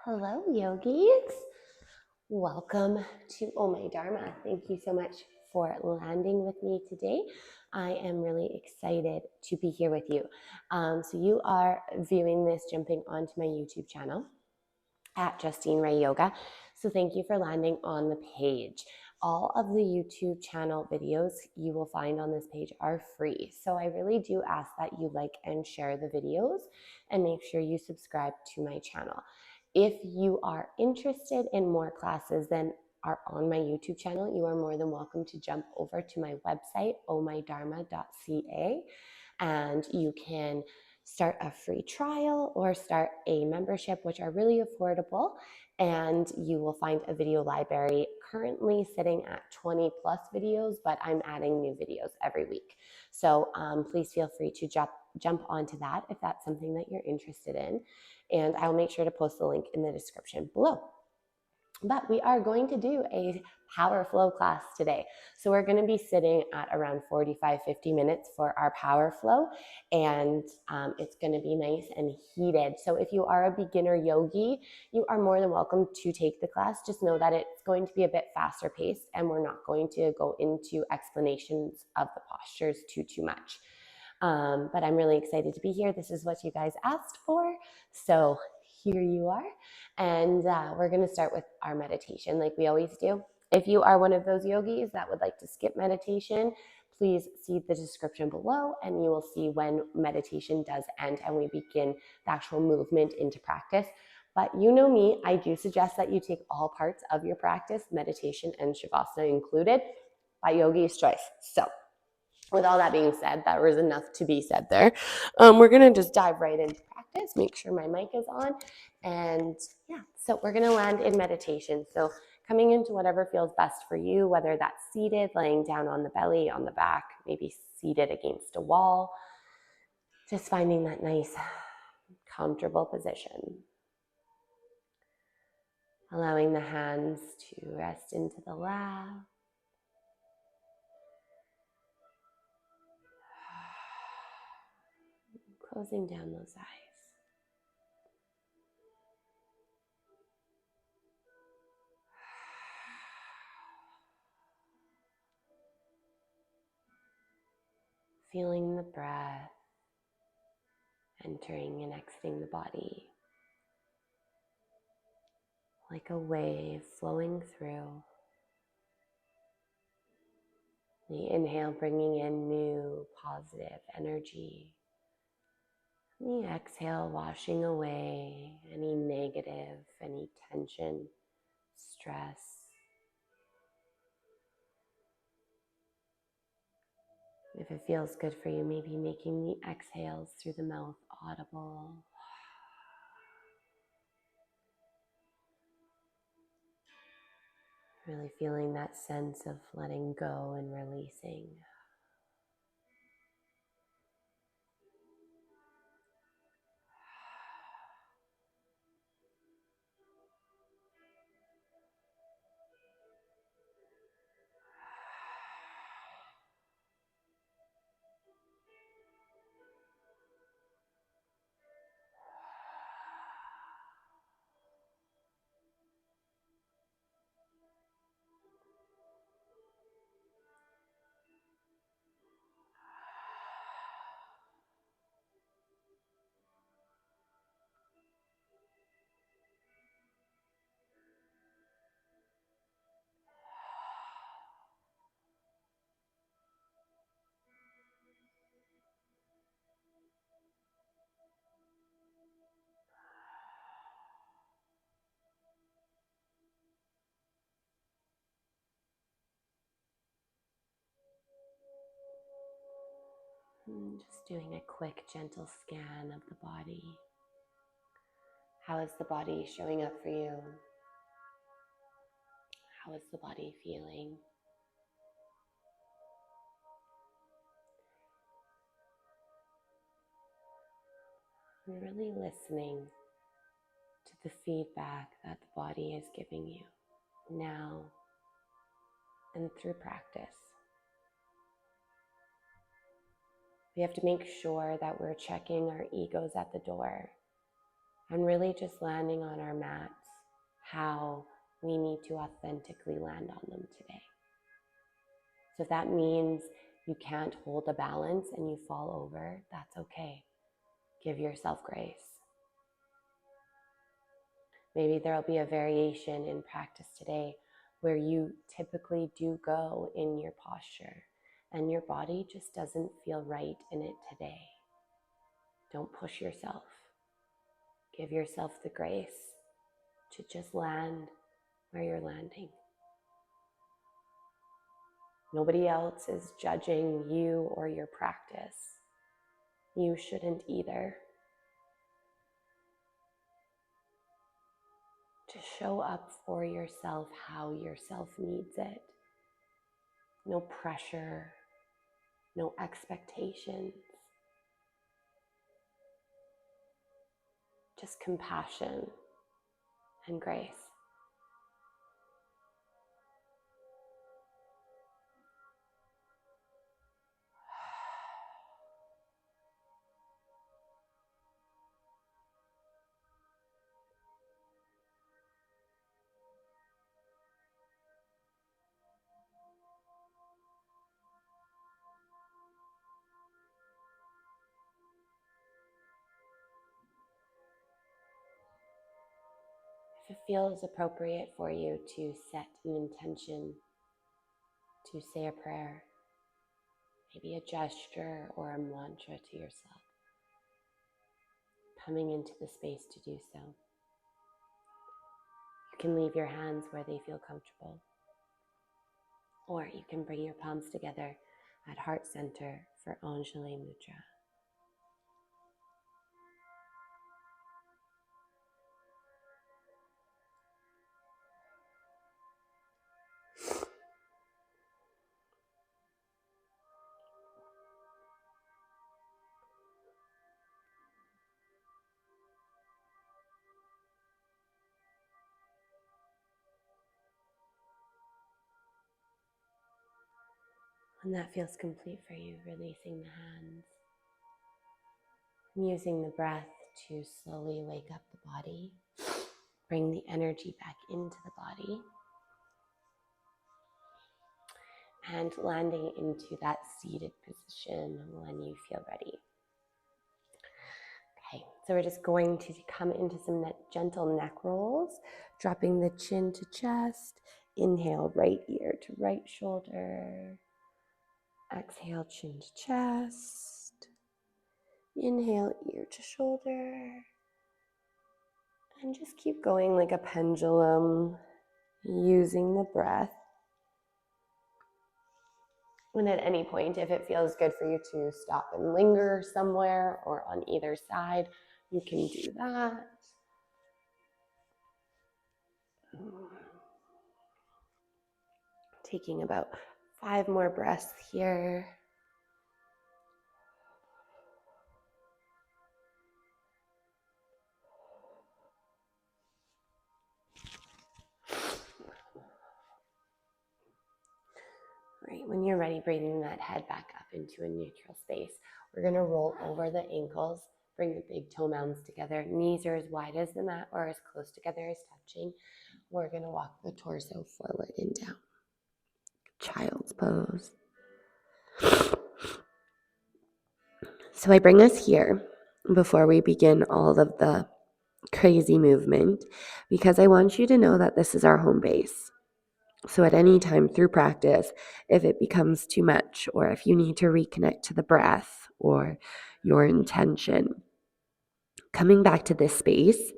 Hello, yogis. Welcome to Oh My Dharma. Thank you so much for landing with me today. I am really excited to be here with you. So you are viewing this jumping onto my YouTube channel at Justine Ray Yoga. So thank you for landing on the page. All of the YouTube channel videos you will find on this page are free. So I really do ask that you like and share the videos and make sure you subscribe to my channel. If you are interested in more classes than are on my YouTube channel, you are more than welcome to jump over to my website, ohmydharma.ca, and you can start a free trial or start a membership, which are really affordable. And you will find a video library currently sitting at 20 plus videos, but I'm adding new videos every week. So please feel free to jump onto that if that's something that you're interested in. And I'll make sure to post the link in the description below. But we are going to do a power flow class today. So we're going to be sitting at around 45-50 minutes for our power flow, and it's going to be nice and heated. So if you are a beginner yogi, you are more than welcome to take the class. Just know that it's going to be a bit faster paced, and we're not going to go into explanations of the postures too much. But I'm really excited to be here. This is what you guys asked for. So here you are. And we're going to start with our meditation like we always do. If you are one of those yogis that would like to skip meditation, please see the description below and you will see when meditation does end and we begin the actual movement into practice. But you know me, I do suggest that you take all parts of your practice, meditation and Savasana included, by yogi's choice. So with all that being said, that was enough to be said there. We're going to just dive right into practice, make sure my mic is on. And yeah, so we're going to land in meditation. So coming into whatever feels best for you, whether that's seated, laying down on the belly, on the back, maybe seated against a wall, just finding that nice, comfortable position. Allowing the hands to rest into the lap. Closing down those eyes. Feeling the breath entering and exiting the body like a wave flowing through. The inhale bringing in new positive energy. The exhale washing away any negative, any tension, stress. If it feels good for you, maybe making the exhales through the mouth audible. Really feeling that sense of letting go and releasing. Just doing a quick, gentle scan of the body. How is the body showing up for you? How is the body feeling? And really listening to the feedback that the body is giving you now and through practice. We have to make sure that we're checking our egos at the door and really just landing on our mats how we need to authentically land on them today. So if that means you can't hold a balance and you fall over, that's okay. Give yourself grace. Maybe there'll be a variation in practice today where you typically do go in your posture and your body just doesn't feel right in it today. Don't push yourself. Give yourself the grace to just land where you're landing. Nobody else is judging you or your practice. You shouldn't either. To show up for yourself how yourself needs it. No pressure, no expectations. Just compassion and grace. If it feels appropriate for you to set an intention, to say a prayer, maybe a gesture or a mantra to yourself, coming into the space to do so. You can leave your hands where they feel comfortable, or you can bring your palms together at heart center for Anjali Mudra. When that feels complete for you, releasing the hands. Using the breath to slowly wake up the body. Bring the energy back into the body. And landing into that seated position when you feel ready. Okay, so we're just going to come into some gentle neck rolls, dropping the chin to chest. Inhale, right ear to right shoulder. Exhale, chin to chest. Inhale, ear to shoulder. And just keep going like a pendulum, using the breath. And at any point, if it feels good for you to stop and linger somewhere or on either side, you can do that. Taking about 5 more breaths here. Right, when you're ready, bringing that head back up into a neutral space. We're going to roll over the ankles, bring the big toe mounds together. Knees are as wide as the mat or as close together as touching. We're going to walk the torso forward and down. Child's pose. So I bring us here before we begin all of the crazy movement because I want you to know that this is our home base. So at any time through practice, if it becomes too much or if you need to reconnect to the breath or your intention, coming back to this space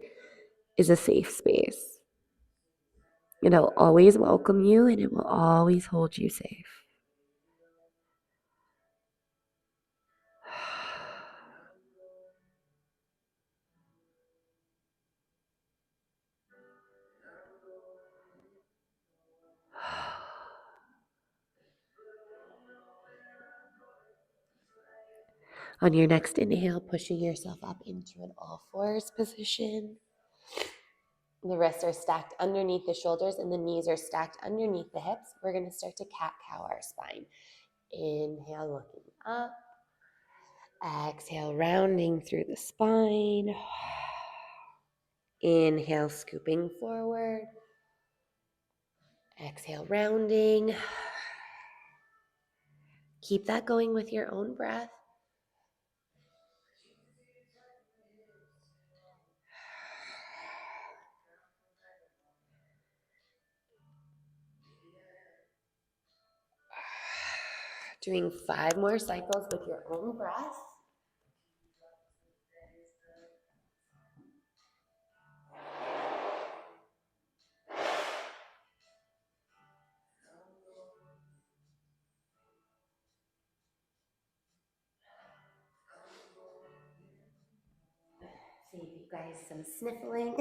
is a safe space. It'll always welcome you and it will always hold you safe. On your next inhale, pushing yourself up into an all fours position. The wrists are stacked underneath the shoulders and the knees are stacked underneath the hips. We're going to start to cat-cow our spine. Inhale, looking up. Exhale, rounding through the spine. Inhale, scooping forward. Exhale, rounding. Keep that going with your own breath. Doing 5 more cycles with your own breath. See you guys some sniffling.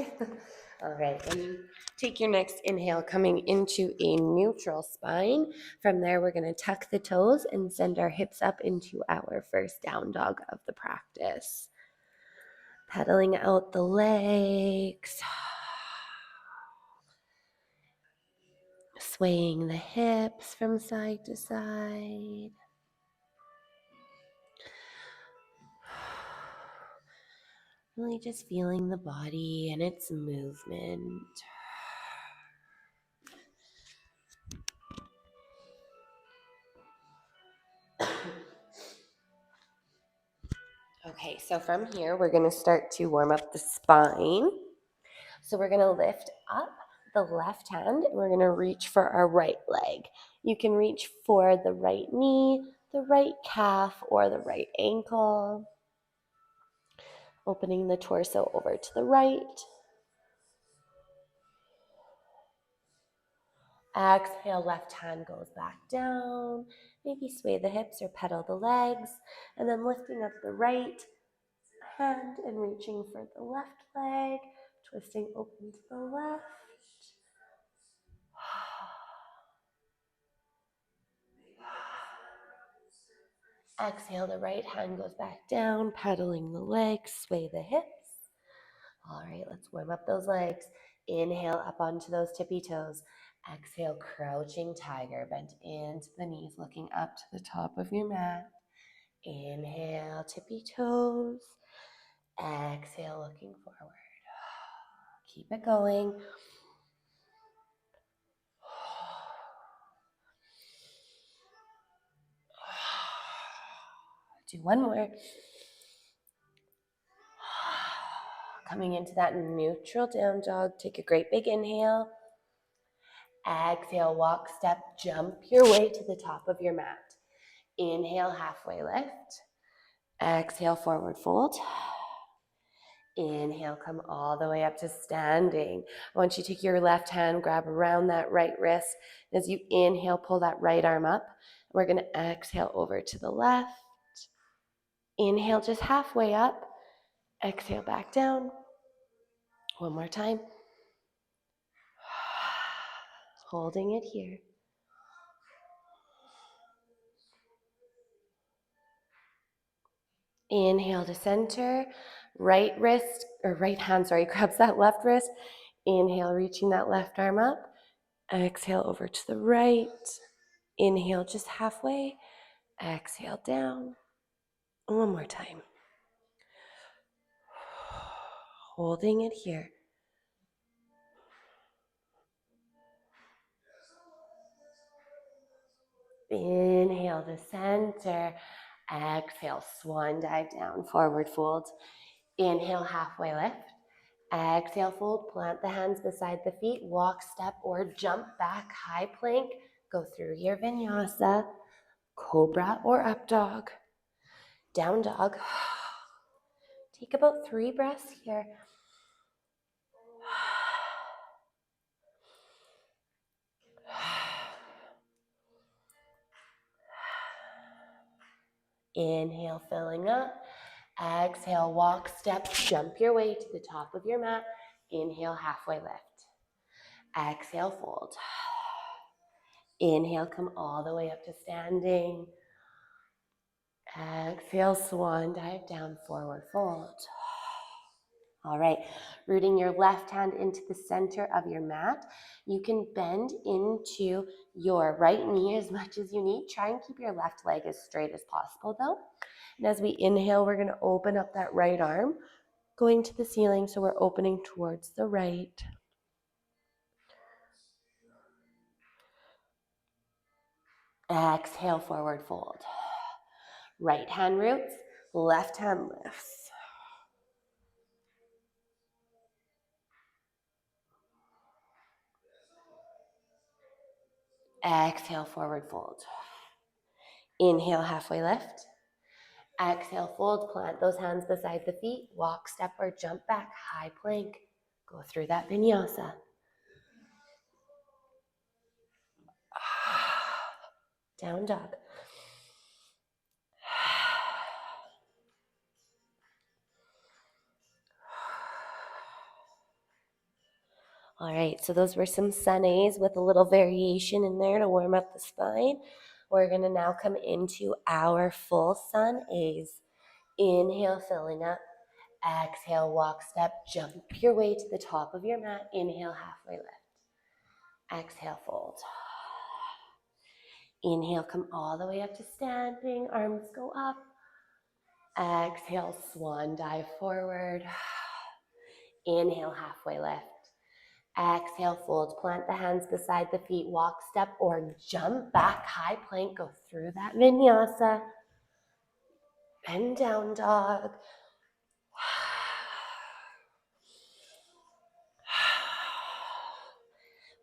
All right, and you take your next inhale coming into a neutral spine. From there, we're going to tuck the toes and send our hips up into our first down dog of the practice. Pedaling out the legs. Swaying the hips from side to side. Really just feeling the body and its movement. Okay, so from here, we're going to start to warm up the spine. So we're going to lift up the left hand and we're going to reach for our right leg. You can reach for the right knee, the right calf, or the right ankle. Opening the torso over to the right. Exhale, left hand goes back down. Maybe sway the hips or pedal the legs. And then lifting up the right hand and reaching for the left leg. Twisting open to the left. Exhale, the right hand goes back down, pedaling the legs, sway the hips. All right, let's warm up those legs. Inhale up onto those tippy toes. Exhale, crouching tiger, bent into the knees, looking up to the top of your mat. Inhale, tippy toes. Exhale, looking forward. Keep it going. Do one more. Coming into that neutral down dog, take a great big inhale. Exhale, walk, step, jump your way to the top of your mat. Inhale, halfway lift. Exhale, forward fold. Inhale, come all the way up to standing. I want you to take your left hand, grab around that right wrist. As you inhale, pull that right arm up. We're going to exhale over to the left. Inhale, just halfway up. Exhale, back down. One more time. Holding it here. Inhale to center. Right wrist, or right hand, grabs that left wrist. Inhale, reaching that left arm up. Exhale over to the right. Inhale just halfway. Exhale down. One more time. Holding it here. Inhale to center. Exhale, swan dive down, forward fold. Inhale, halfway lift. Exhale, fold, plant the hands beside the feet, walk, step, or jump back, high plank. Go through your vinyasa, cobra or up dog, down dog. Take about 3 breaths here. Inhale, filling up. Exhale, walk, step, jump your way to the top of your mat. Inhale, halfway lift. Exhale, fold. Inhale, come all the way up to standing. Exhale, swan dive down, forward fold. All right, rooting your left hand into the center of your mat. You can bend into your right knee as much as you need. Try and keep your left leg as straight as possible though. And as we inhale, we're gonna open up that right arm. going to the ceiling, so we're opening towards the right. Exhale, forward fold. Right hand roots, left hand lifts. Exhale, forward fold. Inhale, halfway lift. Exhale, fold, plant those hands beside the feet. Walk, step, or jump back, high plank. Go through that vinyasa. Down dog. All right, so those were some sun A's with a little variation in there to warm up the spine. We're gonna now come into our full sun A's. Inhale, filling up. Exhale, walk, step, jump your way to the top of your mat. Inhale, halfway lift. Exhale, fold. Inhale, come all the way up to standing. Arms go up. Exhale, swan dive forward. Inhale, halfway lift. Exhale, fold. Plant the hands beside the feet. Walk, step, or jump back. High plank. Go through that vinyasa. Bend down dog.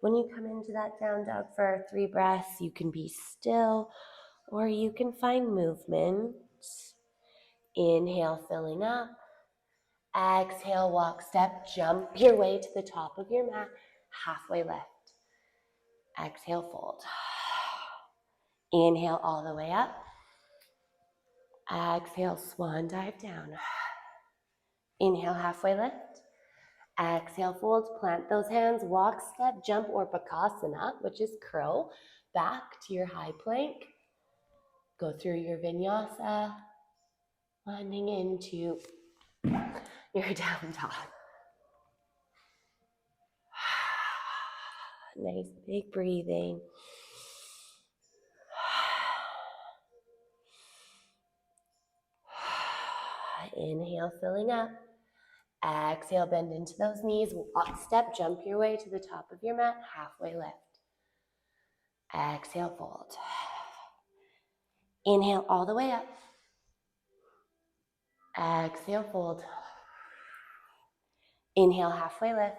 When you come into that down dog for 3 breaths, you can be still or you can find movement. Inhale, filling up. Exhale, walk, step, jump your way to the top of your mat. Halfway lift. Exhale, fold. Inhale all the way up. Exhale, swan dive down. Inhale, halfway lift. Exhale, fold, plant those hands, walk, step, jump, or Bakasana, which is crow, back to your high plank. Go through your vinyasa, landing into your down dog. Nice big breathing. Inhale, filling up. Exhale, bend into those knees. Walk, step, jump your way to the top of your mat. Halfway lift. Exhale, fold. Inhale all the way up. Exhale, fold. Inhale, halfway lift.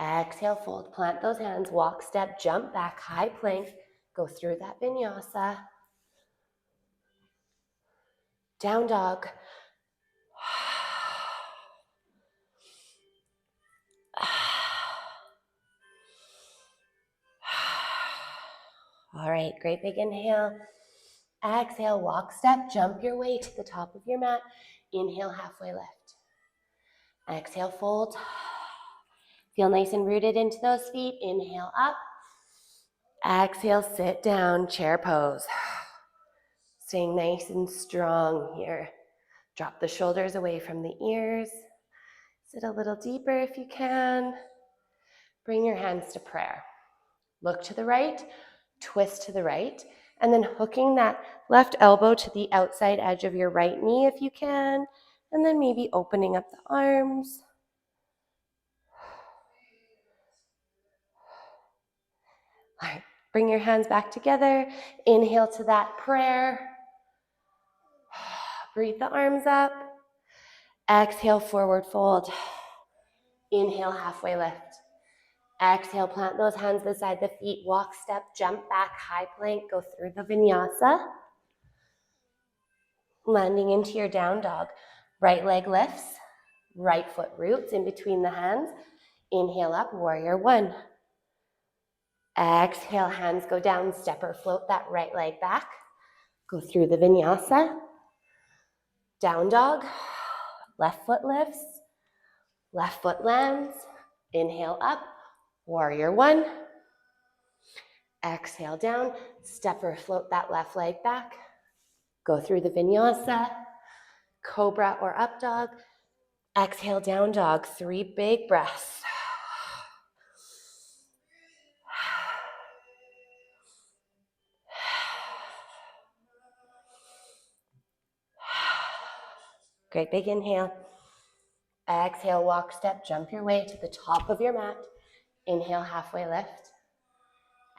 Exhale, fold. Plant those hands. Walk, step, jump back, high plank. Go through that vinyasa. Down dog. All right, great big inhale. Exhale, walk, step, jump your way to the top of your mat. Inhale, halfway lift. Exhale, fold. Feel nice and rooted into those feet. Inhale up. Exhale, sit down, chair pose. Staying nice and strong here. Drop the shoulders away from the ears. Sit a little deeper if you can. Bring your hands to prayer. Look to the right, twist to the right, and then hooking that left elbow to the outside edge of your right knee if you can, and then maybe opening up the arms. All right, bring your hands back together. Inhale to that prayer. Breathe the arms up. Exhale, forward fold. Inhale, halfway lift. Exhale, plant those hands beside the feet. Walk, step, jump back, high plank. Go through the vinyasa. Landing into your down dog. Right leg lifts. Right foot roots in between the hands. Inhale up, warrior one. Exhale, hands go down, step or float that right leg back. Go through the vinyasa. Down dog. Left foot lifts. Left foot lands. Inhale up, warrior one. Exhale down, step or float that left leg back. Go through the vinyasa. Cobra or up dog. Exhale, down dog. 3 big breaths. Great big inhale. Exhale, walk, step, jump your way to the top of your mat. Inhale, halfway lift.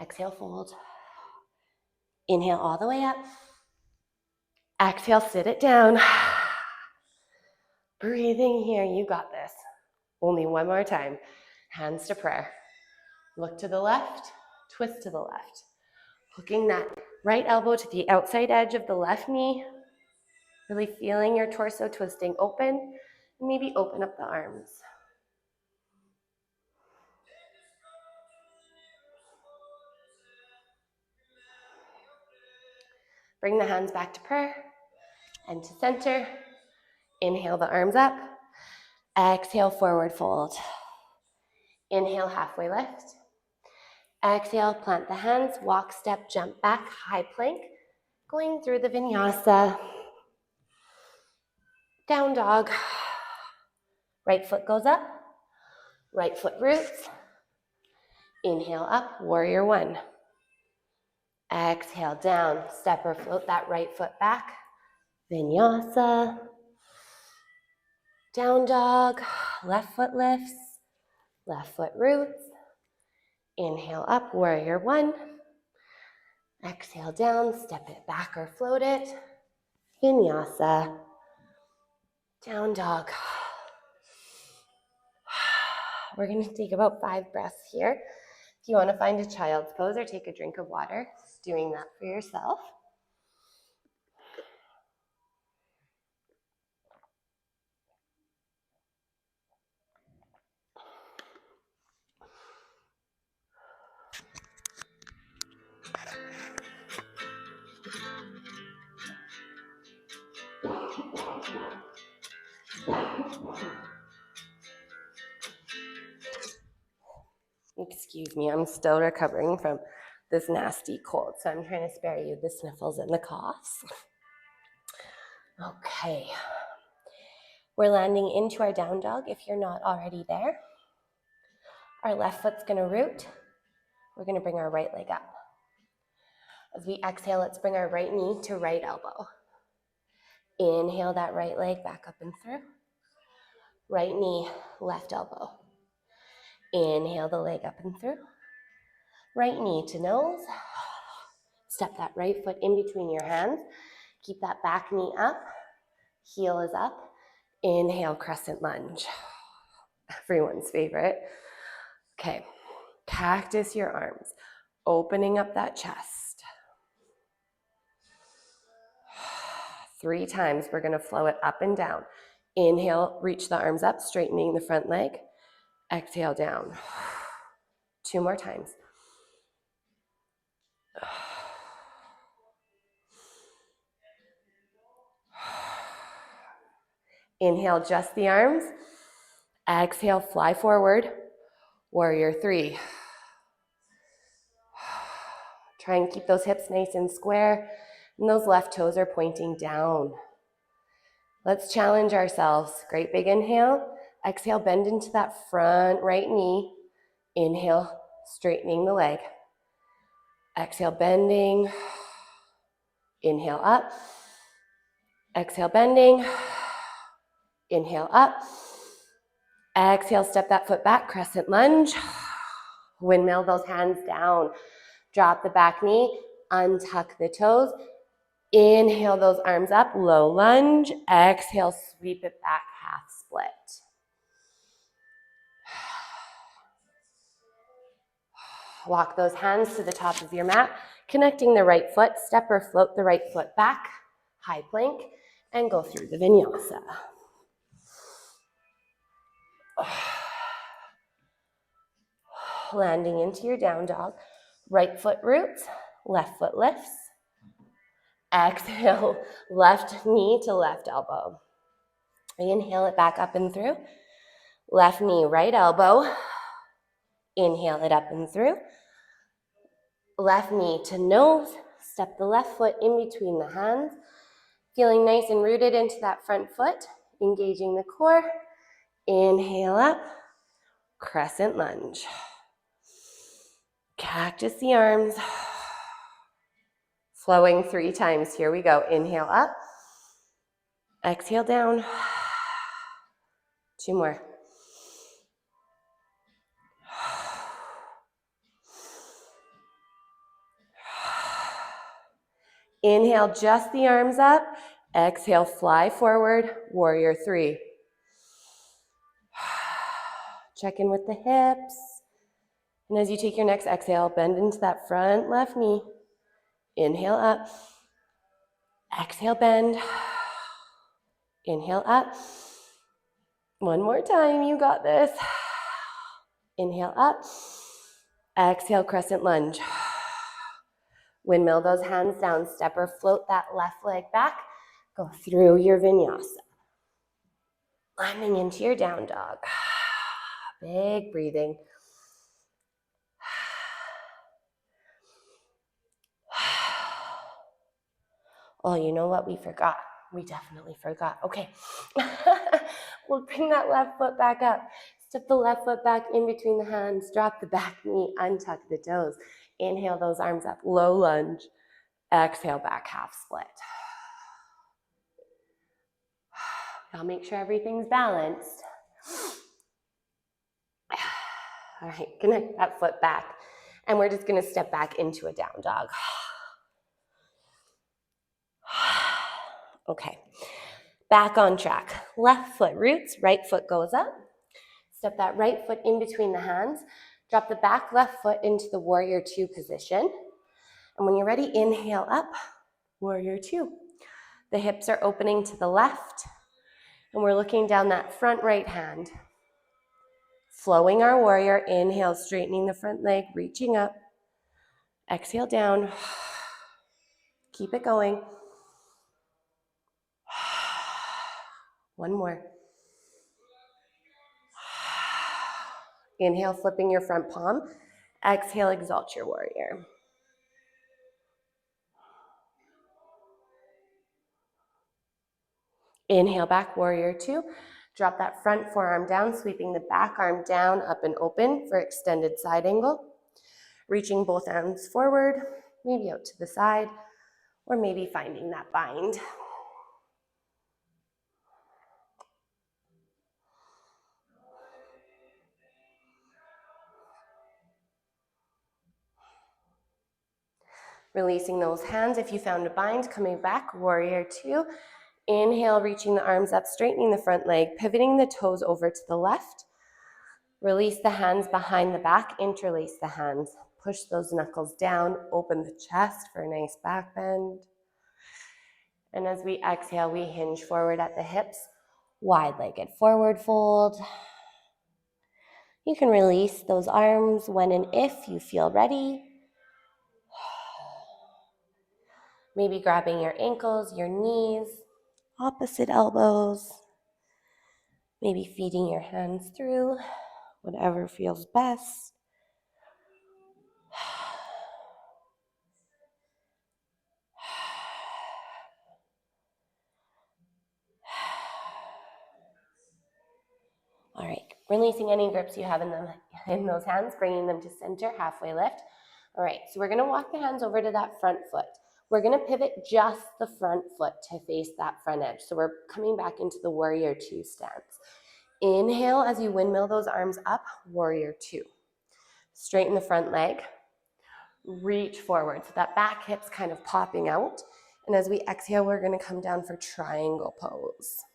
Exhale, fold. Inhale all the way up. Exhale, sit it down. Breathing here, you got this. Only one more time. Hands to prayer. Look to the left, twist to the left. Hooking that right elbow to the outside edge of the left knee. Really feeling your torso twisting open. And maybe open up the arms. Bring the hands back to prayer and to center. Inhale the arms up. Exhale, forward fold. Inhale, halfway lift. Exhale, plant the hands, walk, step, jump back, high plank. Going through the vinyasa. Down dog. Right foot goes up. Right foot roots. Inhale up, warrior one. Exhale down, step or float that right foot back. Vinyasa. Down dog, left foot lifts, left foot roots. Inhale up, warrior one. Exhale down, step it back or float it. Vinyasa. Down dog. We're going to take about 5 breaths here. If you want to find a child's pose or take a drink of water, just doing that for yourself. Excuse me, I'm still recovering from this nasty cold, so I'm trying to spare you the sniffles and the coughs. Okay. We're landing into our down dog if you're not already there. Our left foot's gonna root. We're gonna bring our right leg up. As we exhale, let's bring our right knee to right elbow. Inhale that right leg back up and through. Right knee, left elbow. Inhale the leg up and through. Right knee to nose. Step that right foot in between your hands. Keep that back knee up. Heel is up. Inhale, crescent lunge. Everyone's favorite. Okay, cactus your arms. Opening up that chest. 3 times, we're gonna flow it up and down. Inhale, reach the arms up, straightening the front leg. Exhale down. 2 more times. Inhale, just the arms. Exhale, fly forward. Warrior 3. Try and keep those hips nice and square, and those left toes are pointing down. Let's challenge ourselves. Great big inhale. Exhale, bend into that front right knee. Inhale, straightening the leg. Exhale, bending. Inhale up. Exhale, bending. Inhale up. Exhale, step that foot back, crescent lunge. Windmill those hands down. Drop the back knee, untuck the toes. Inhale those arms up, low lunge. Exhale, sweep it back, half split. Walk those hands to the top of your mat, connecting the right foot, step or float the right foot back, high plank, and go through the vinyasa. Landing into your down dog. Right foot roots, left foot lifts. Exhale, left knee to left elbow. Inhale it back up and through. Left knee, right elbow. Inhale it up and through. Left knee to nose. Step the left foot in between the hands. Feeling nice and rooted into that front foot. Engaging the core. Inhale up. Crescent lunge. Cactus the arms. Flowing 3 times. Here we go. Inhale up. Exhale down. 2 more. Inhale, just the arms up. Exhale, fly forward, warrior 3. Check in with the hips. And as you take your next exhale, bend into that front left knee. Inhale up. Exhale, bend. Inhale up. One more time, you got this. Inhale up. Exhale, crescent lunge. Windmill those hands down. Step or float that left leg back. Go through your vinyasa. Landing into your down dog. Big breathing. Oh, you know what we forgot? We definitely forgot. Okay. We'll bring that left foot back up. Step the left foot back in between the hands. Drop the back knee. Untuck the toes. Inhale those arms up. Low lunge. Exhale, back half split. I'll make sure everything's balanced. All right, connect that foot back. And we're just gonna step back into a down dog. Okay, back on track. Left foot roots, right foot goes up. Step that right foot in between the hands. Drop the back left foot into the warrior 2 position. And when you're ready, inhale up, warrior 2. The hips are opening to the left, and we're looking down that front right hand. Flowing our warrior, inhale, straightening the front leg, reaching up. Exhale down. Keep it going. One more. Inhale, flipping your front palm. Exhale, exalt your warrior. Inhale, back, warrior 2. Drop that front forearm down, sweeping the back arm down, up and open for extended side angle. Reaching both arms forward, maybe out to the side, or maybe finding that bind. Releasing those hands. If you found a bind, coming back, warrior 2. Inhale, reaching the arms up, straightening the front leg, pivoting the toes over to the left. Release the hands behind the back, interlace the hands. Push those knuckles down, open the chest for a nice back bend. And as we exhale, we hinge forward at the hips, wide-legged forward fold. You can release those arms when and if you feel ready. Maybe grabbing your ankles, your knees, opposite elbows. Maybe feeding your hands through, whatever feels best. All right, releasing any grips you have in those hands, bringing them to center, halfway lift. All right, so we're gonna walk the hands over to that front foot. We're gonna pivot just the front foot to face that front edge. So we're coming back into the warrior 2 stance. Inhale as you windmill those arms up, warrior 2. Straighten the front leg, reach forward. So that back hip's kind of popping out. And as we exhale, we're gonna come down for triangle pose.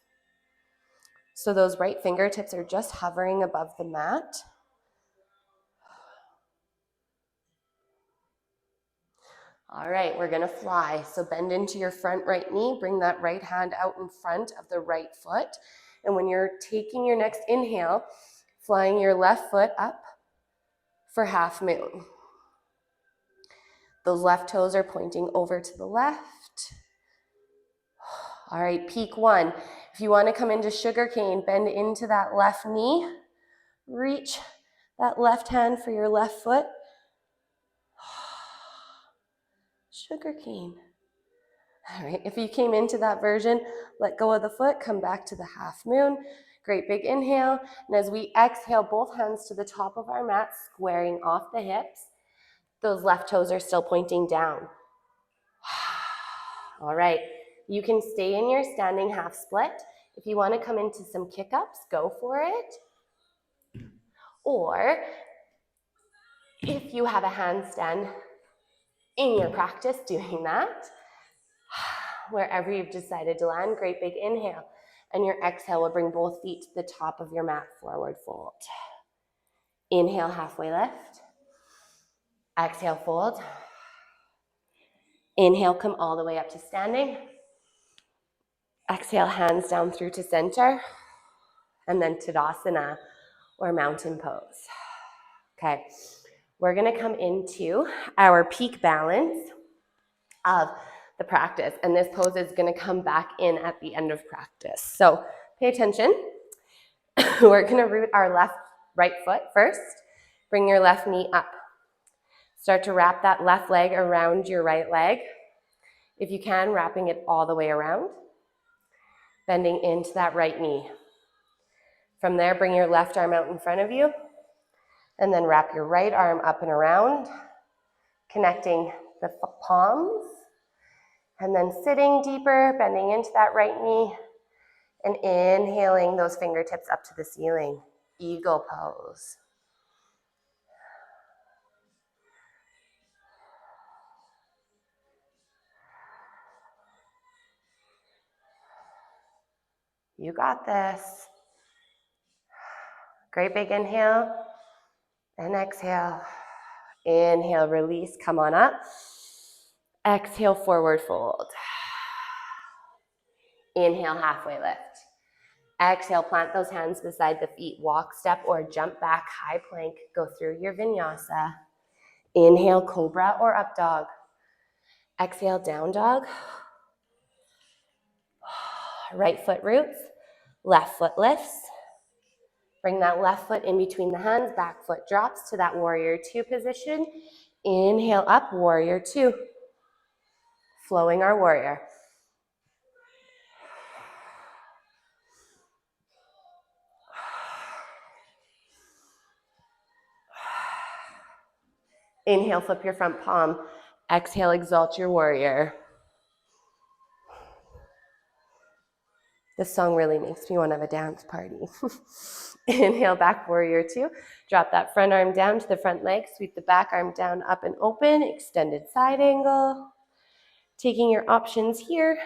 So those right fingertips are just hovering above the mat. All right, we're gonna fly. So bend into your front right knee, bring that right hand out in front of the right foot. And when you're taking your next inhale, flying your left foot up for half moon. Those left toes are pointing over to the left. All right, peak 1. If you wanna come into sugar cane, bend into that left knee. Reach that left hand for your left foot. Sugar cane. All right, if you came into that version, let go of the foot, come back to the half moon. Great big inhale. And as we exhale, both hands to the top of our mat, squaring off the hips. Those left toes are still pointing down. All right, you can stay in your standing half split. If you want to come into some kick-ups, go for it. Or if you have a handstand in your practice doing that, wherever you've decided to land, great big inhale. And your exhale will bring both feet to the top of your mat, forward fold. Inhale, halfway lift. Exhale, fold. Inhale, come all the way up to standing. Exhale, hands down through to center. And then Tadasana, or mountain pose. Okay, we're gonna come into our peak balance of the practice. And this pose is gonna come back in at the end of practice. So pay attention. We're gonna root our right foot first. Bring your left knee up. Start to wrap that left leg around your right leg. If you can, wrapping it all the way around. Bending into that right knee. From there, bring your left arm out in front of you. And then wrap your right arm up and around, connecting the palms. And then sitting deeper, bending into that right knee. And inhaling those fingertips up to the ceiling. Eagle pose. You got this. Great big inhale and exhale. Inhale, release, come on up. Exhale, forward fold. Inhale, halfway lift. Exhale, plant those hands beside the feet. Walk, step, or jump back, high plank. Go through your vinyasa. Inhale, cobra or up dog. Exhale, down dog. Right foot roots, left foot lifts. Bring that left foot in between the hands, back foot drops to that warrior two position. Inhale up, warrior two. Flowing our warrior. Inhale, flip your front palm. Exhale, exalt your warrior. This song really makes me want to have a dance party. Inhale, back warrior two. Drop that front arm down to the front leg. Sweep the back arm down, up and open. Extended side angle. Taking your options here.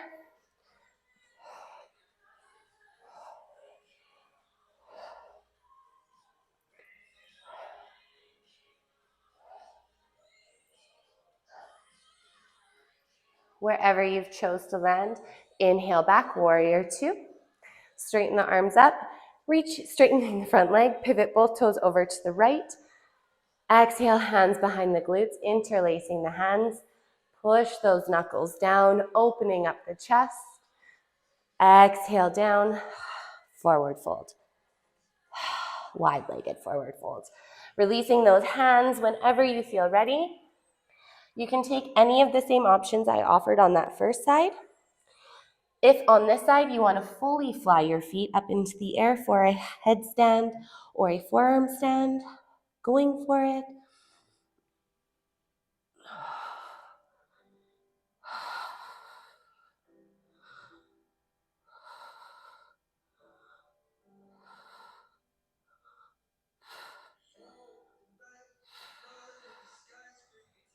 Wherever you've chose to land, inhale back, warrior two. Straighten the arms up, reach, straightening the front leg, pivot both toes over to the right. Exhale, hands behind the glutes, interlacing the hands. Push those knuckles down, opening up the chest. Exhale down, forward fold. Wide-legged forward folds. Releasing those hands whenever you feel ready. You can take any of the same options I offered on that first side. If on this side you want to fully fly your feet up into the air for a headstand or a forearm stand, going for it.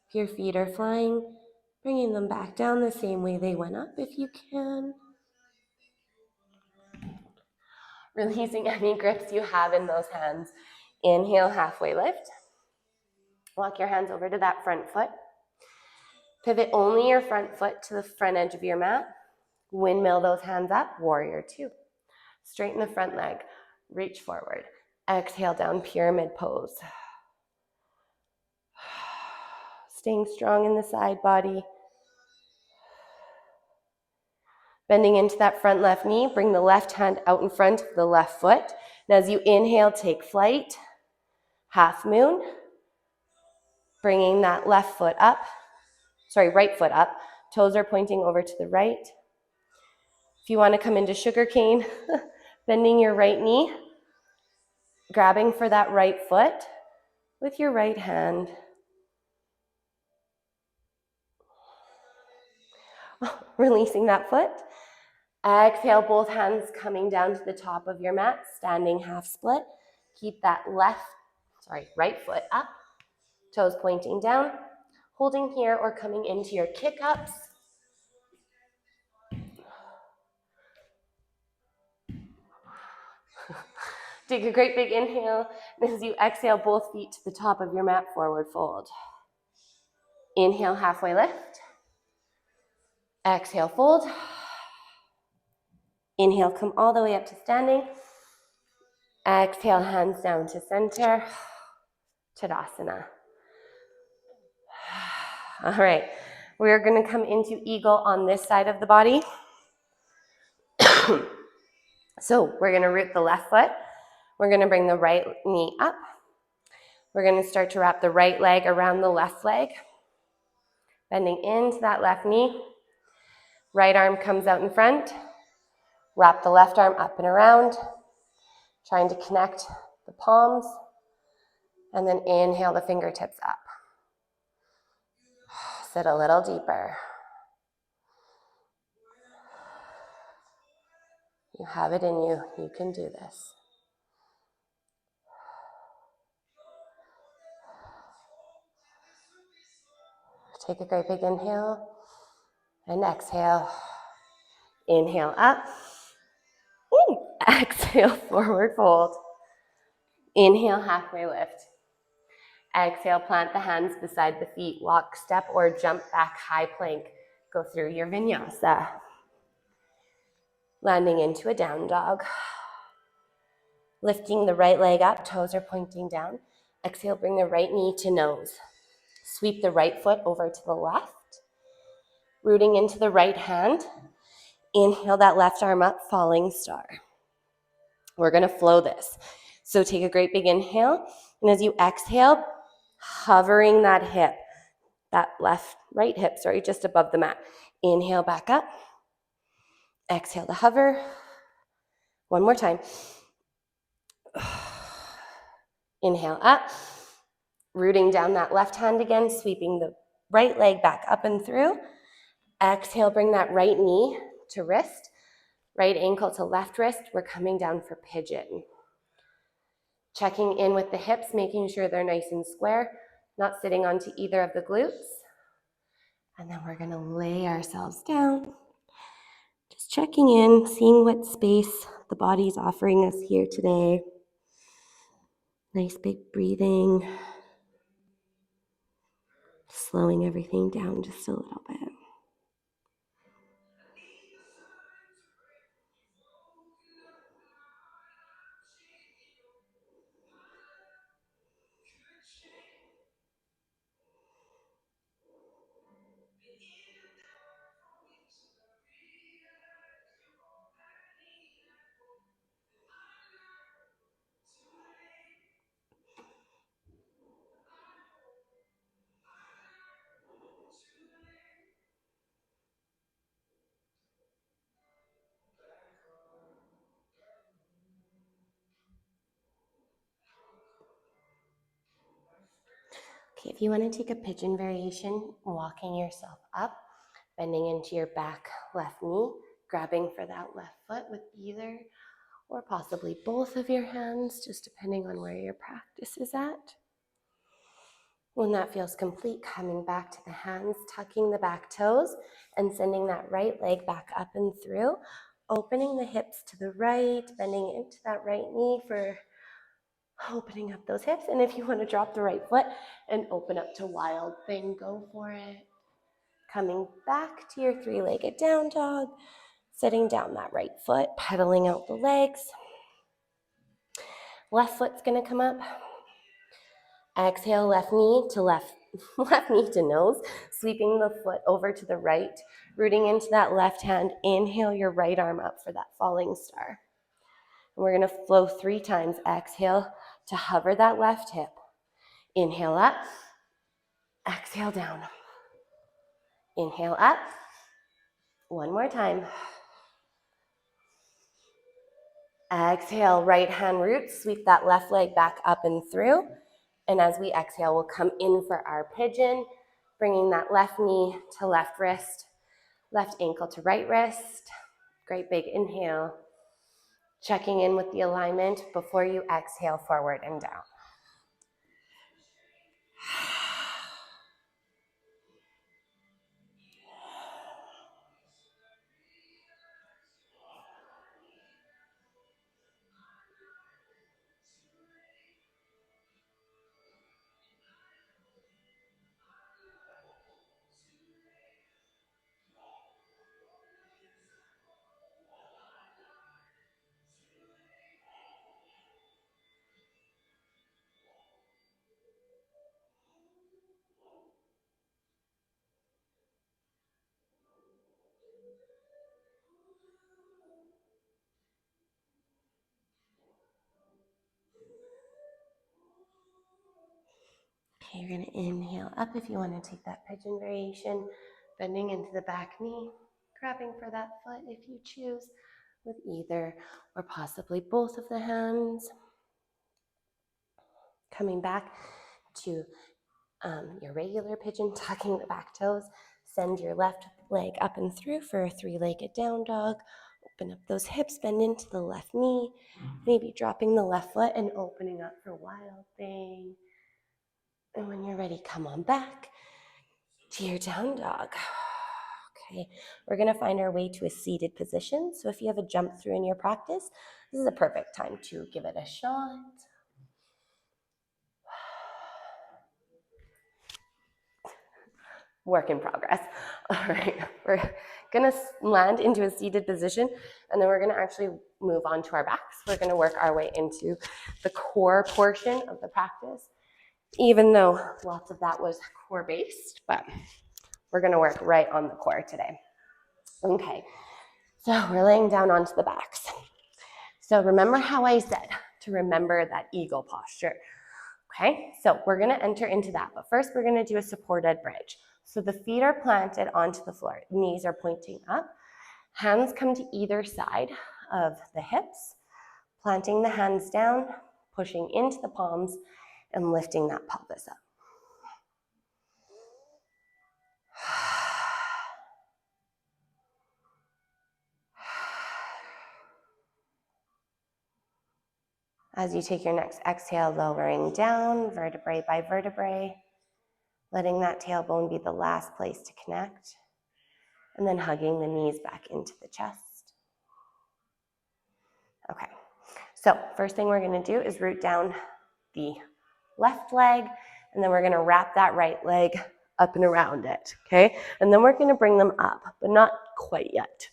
If your feet are flying, bringing them back down the same way they went up if you can. Releasing any grips you have in those hands. Inhale, halfway lift. Walk your hands over to that front foot. Pivot only your front foot to the front edge of your mat. Windmill those hands up, warrior two. Straighten the front leg, reach forward. Exhale down, pyramid pose. Staying strong in the side body. Bending into that front left knee, bring the left hand out in front of the left foot. And as you inhale, take flight. Half moon. Bringing that left foot up. Right foot up. Toes are pointing over to the right. If you want to come into sugar cane, bending your right knee, grabbing for that right foot with your right hand. Releasing that foot. Exhale, both hands coming down to the top of your mat, standing half split. Keep that right foot up, toes pointing down, holding here or coming into your kick-ups. Take a great big inhale, and as you exhale, both feet to the top of your mat, forward fold. Inhale, halfway lift. Exhale, fold. Inhale, come all the way up to standing. Exhale, hands down to center. Tadasana. All right, we're going to come into eagle on this side of the body. So we're going to root the left foot. We're going to bring the right knee up. We're going to start to wrap the right leg around the left leg, bending into that left knee. Right arm comes out in front. Wrap the left arm up and around, trying to connect the palms, and then inhale the fingertips up. Sit a little deeper. You have it in you. You can do this. Take a great big inhale and exhale. Inhale up. Exhale, forward fold. Inhale, halfway lift. Exhale, plant the hands beside the feet. Walk, step, or jump back, high plank. Go through your vinyasa. Landing into a down dog. Lifting the right leg up, toes are pointing down. Exhale, bring the right knee to nose. Sweep the right foot over to the left. Rooting into the right hand. Inhale that left arm up, falling star. We're going to flow this. So take a great big inhale. And as you exhale, hovering that hip, that right hip, just above the mat. Inhale back up. Exhale to hover. One more time. Inhale up. Rooting down that left hand again, sweeping the right leg back up and through. Exhale, bring that right knee to wrist. Right ankle to left wrist. We're coming down for pigeon. Checking in with the hips, making sure they're nice and square, not sitting onto either of the glutes. And then we're going to lay ourselves down. Just checking in, seeing what space the body's offering us here today. Nice big breathing. Slowing everything down just a little bit. Okay, if you want to take a pigeon variation, walking yourself up, bending into your back left knee, grabbing for that left foot with either or possibly both of your hands, just depending on where your practice is at. When that feels complete, coming back to the hands, tucking the back toes, and sending that right leg back up and through, opening the hips to the right, bending into that right knee for opening up those hips. And if you want to drop the right foot and open up to wild thing, go for it. Coming back to your three-legged down dog, setting down that right foot, pedaling out the legs. Left foot's going to come up. Exhale, left knee to nose, sweeping the foot over to the right, rooting into that left hand. Inhale your right arm up for that falling star. And we're going to flow 3 times. Exhale to hover that left hip. Inhale up. Exhale down. Inhale up. One more time. Exhale, right hand root. Sweep that left leg back up and through. And as we exhale, we'll come in for our pigeon, bringing that left knee to left wrist, left ankle to right wrist. great big inhale. Checking in with the alignment before you exhale forward and down. Okay, you're going to inhale up if you want to take that pigeon variation, bending into the back knee, grabbing for that foot if you choose, with either or possibly both of the hands. Coming back to your regular pigeon, tucking the back toes. Send your left leg up and through for a three-legged down dog. Open up those hips, bend into the left knee, maybe dropping the left foot and opening up for wild thing. And when you're ready, come on back to your down dog. Okay, we're gonna find our way to a seated position. So if you have a jump through in your practice, this is a perfect time to give it a shot. Work in progress. All right, we're gonna land into a seated position, and then we're gonna actually move on to our backs. We're gonna work our way into the core portion of the practice, even though lots of that was core based, but we're gonna work right on the core today. Okay, so we're laying down onto the backs. So remember how I said to remember that eagle posture. Okay, so we're gonna enter into that, but first we're gonna do a supported bridge. So the feet are planted onto the floor, knees are pointing up, hands come to either side of the hips, planting the hands down, pushing into the palms, and lifting that pelvis up. As you take your next exhale, lowering down, vertebrae by vertebrae, letting that tailbone be the last place to connect, and then hugging the knees back into the chest. Okay, so first thing we're gonna do is root down the left leg, and then we're gonna wrap that right leg up and around it, okay? And then we're gonna bring them up, but not quite yet.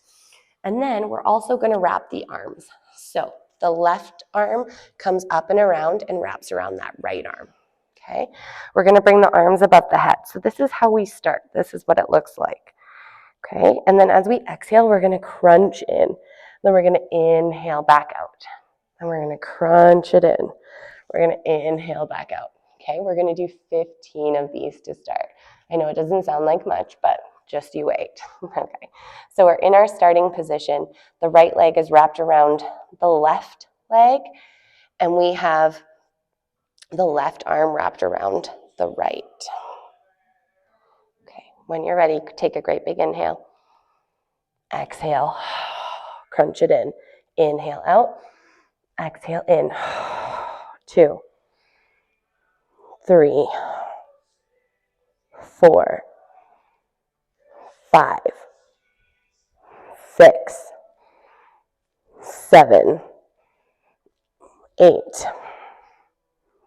And then we're also gonna wrap the arms. So the left arm comes up and around and wraps around that right arm, okay? We're gonna bring the arms above the head. So this is how we start. This is what it looks like, okay? And then as we exhale, we're gonna crunch in. Then we're gonna inhale back out. And we're gonna crunch it in. We're gonna inhale back out, okay? We're gonna do 15 of these to start. I know it doesn't sound like much, but just you wait, okay? So we're in our starting position. The right leg is wrapped around the left leg, and we have the left arm wrapped around the right. Okay, when you're ready, take a great big inhale. Exhale, crunch it in. Inhale out, exhale in. 2, 3, 4, 5, 6, 7, 8,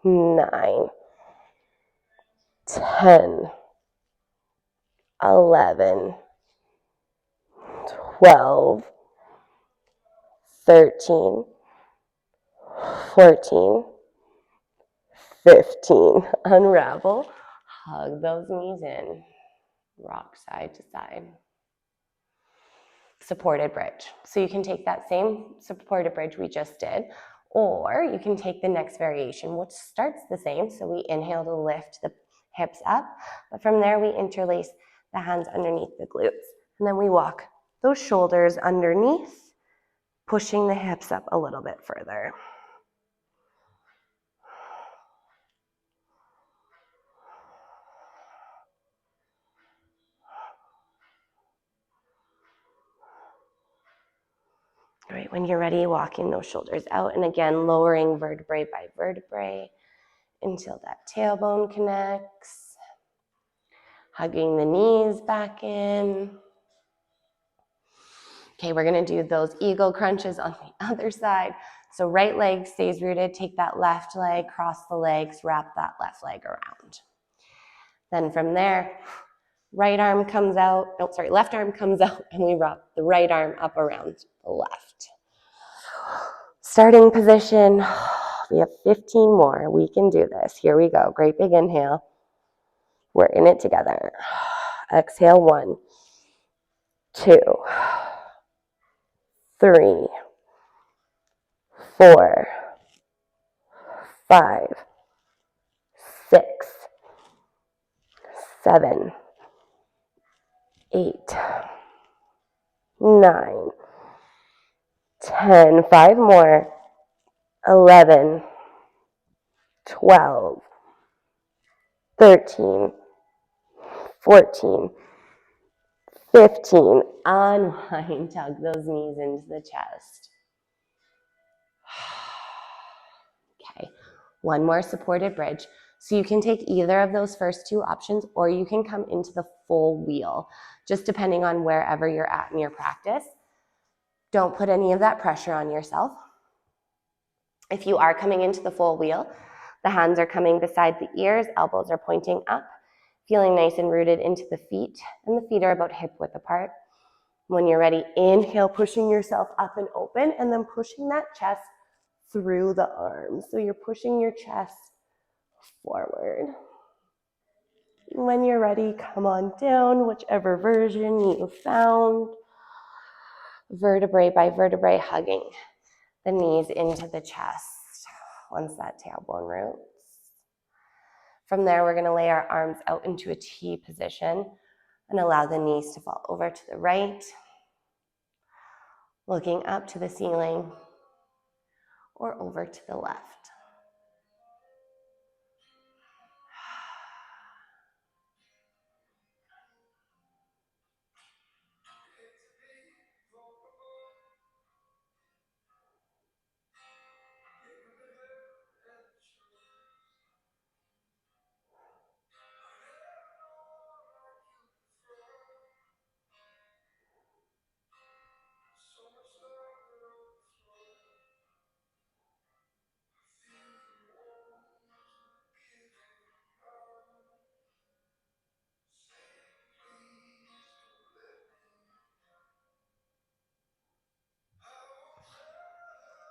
9, 10, 11, 12, 13, 14, 15. Unravel. Hug those knees in. Rock side to side. Supported bridge. So you can take that same supported bridge we just did, or you can take the next variation, which starts the same. So we inhale to lift the hips up, but from there we interlace the hands underneath the glutes. And then we walk those shoulders underneath, pushing the hips up a little bit further. All right, when you're ready, walking those shoulders out, and again, lowering vertebrae by vertebrae until that tailbone connects. Hugging the knees back in. Okay, we're gonna do those eagle crunches on the other side. So right leg stays rooted, take that left leg, cross the legs, wrap that left leg around. Then from there, right arm comes out, left arm comes out, and we wrap the right arm up around the left. Starting position, we have 15 more. We can do this. Here we go. Great big inhale. We're in it together. Exhale, 1, 2, 3, 4, 5, 6, 7, 8, 9, 10, 5 more, 11, 12, 13, 14, 15. Unwind, tug those knees into the chest. Okay, one more supported bridge. So you can take either of those first two options, or you can come into the full wheel, just depending on wherever you're at in your practice. Don't put any of that pressure on yourself. If you are coming into the full wheel, the hands are coming beside the ears, elbows are pointing up, feeling nice and rooted into the feet, and the feet are about hip width apart. When you're ready, inhale, pushing yourself up and open, and then pushing that chest through the arms. So you're pushing your chest forward. When you're ready, come on down, whichever version you found. Vertebrae by vertebrae, hugging the knees into the chest once that tailbone roots. From there, we're going to lay our arms out into a T position and allow the knees to fall over to the right, looking up to the ceiling or over to the left.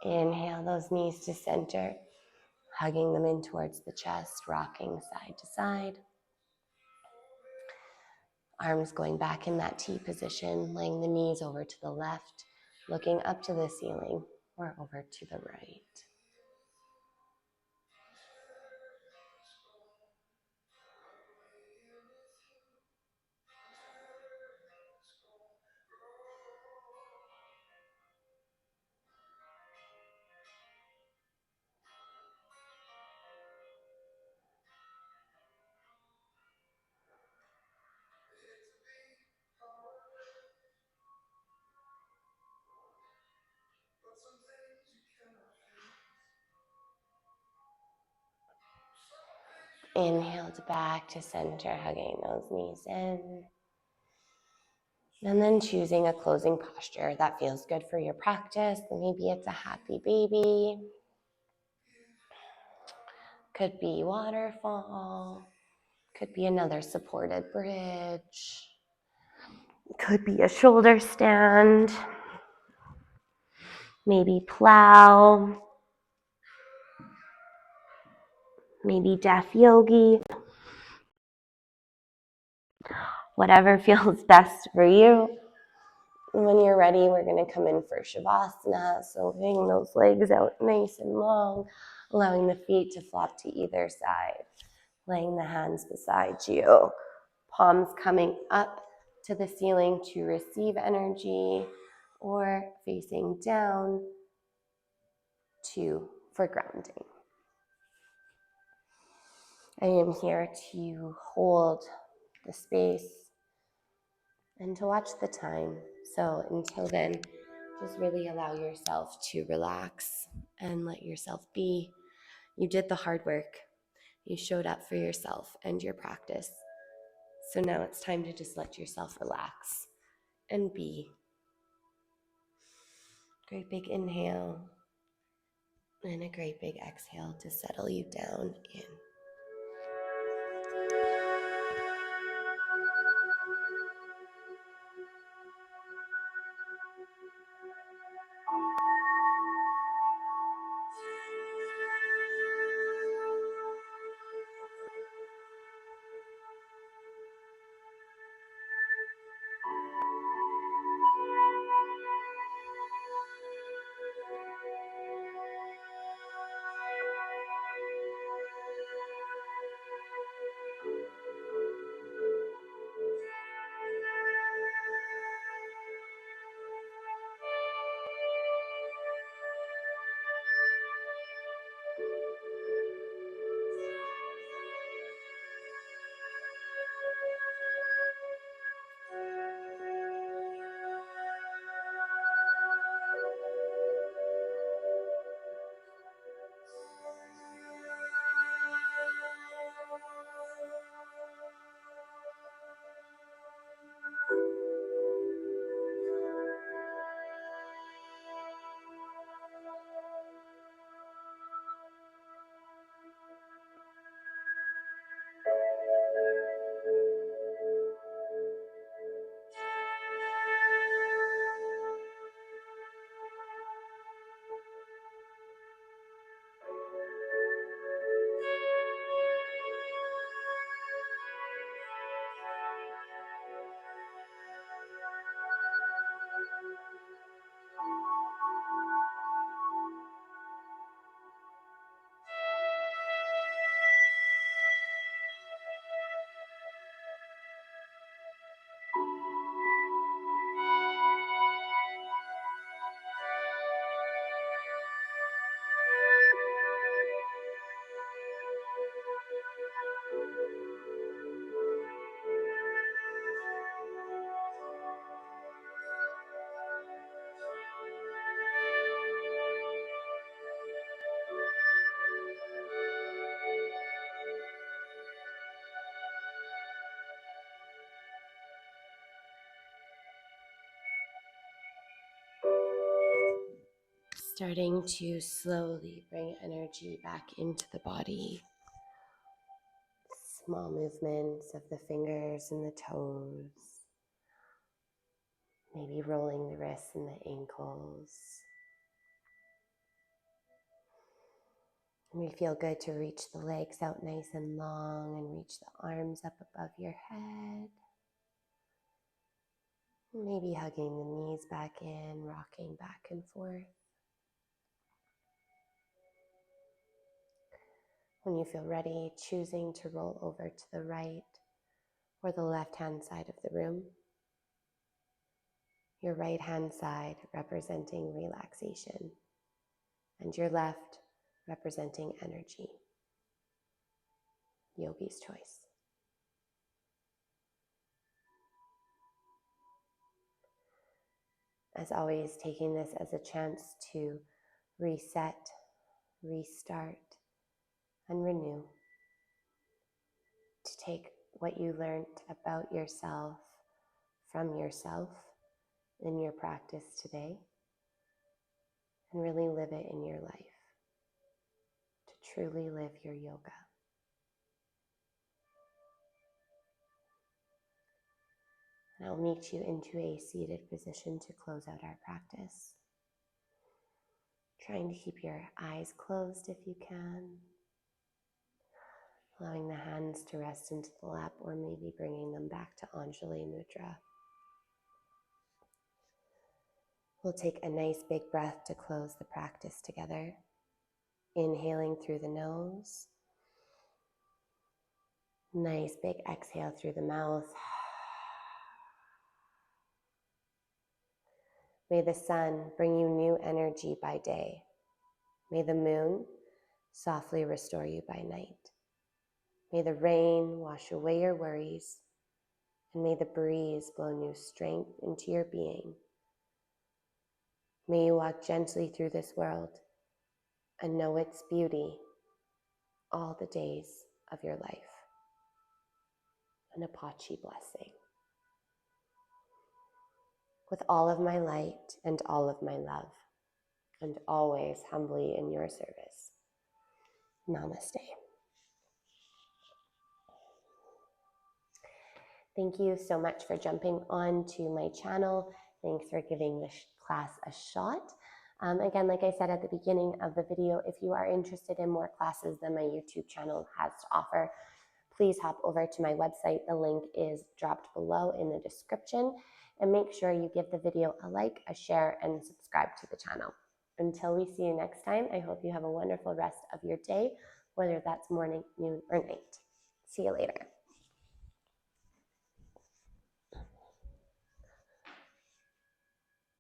Inhale those knees to center, hugging them in towards the chest, rocking side to side. Arms going back in that T position, laying the knees over to the left, looking up to the ceiling or over to the right. Inhale to back to center, hugging those knees in. And then choosing a closing posture that feels good for your practice. Maybe it's a happy baby. Could be waterfall. Could be another supported bridge. Could be a shoulder stand. Maybe plow. Maybe deaf yogi. Whatever feels best for you. When you're ready, we're going to come in for Savasana. So laying those legs out nice and long, allowing the feet to flop to either side. Laying the hands beside you. Palms coming up to the ceiling to receive energy, or facing down for grounding. I am here to hold the space and to watch the time. So until then, Just really allow yourself to relax and let yourself be. You did the hard work. You showed up for yourself and your practice. So now it's time to just let yourself relax and be. Great big inhale and a great big exhale to settle you down in. Starting to slowly bring energy back into the body. Small movements of the fingers and the toes. Maybe rolling the wrists and the ankles. And we feel good to reach the legs out nice and long and reach the arms up above your head. Maybe hugging the knees back in, rocking back and forth. When you feel ready, choosing to roll over to the right or the left-hand side of the room. Your right-hand side representing relaxation, and your left representing energy. Yogi's choice. As always, taking this as a chance to reset, restart, and renew. To take what you learned about yourself from yourself in your practice today and really live it in your life. To truly live your yoga. And I'll meet you into a seated position to close out our practice. Trying to keep your eyes closed if you can. Allowing the hands to rest into the lap or maybe bringing them back to Anjali Mudra. We'll take a nice big breath to close the practice together. Inhaling through the nose. Nice big exhale through the mouth. May the sun bring you new energy by day. May the moon softly restore you by night. May the rain wash away your worries, and may the breeze blow new strength into your being. May you walk gently through this world and know its beauty all the days of your life. An Apache blessing. With all of my light and all of my love, and always humbly in your service. Namaste. Thank you so much for jumping on to my channel. Thanks for giving this class a shot. Again, like I said at the beginning of the video, if you are interested in more classes than my YouTube channel has to offer, please hop over to my website. The link is dropped below in the description. And make sure you give the video a like, a share, and subscribe to the channel. Until we see you next time, I hope you have a wonderful rest of your day, whether that's morning, noon, or night. See you later.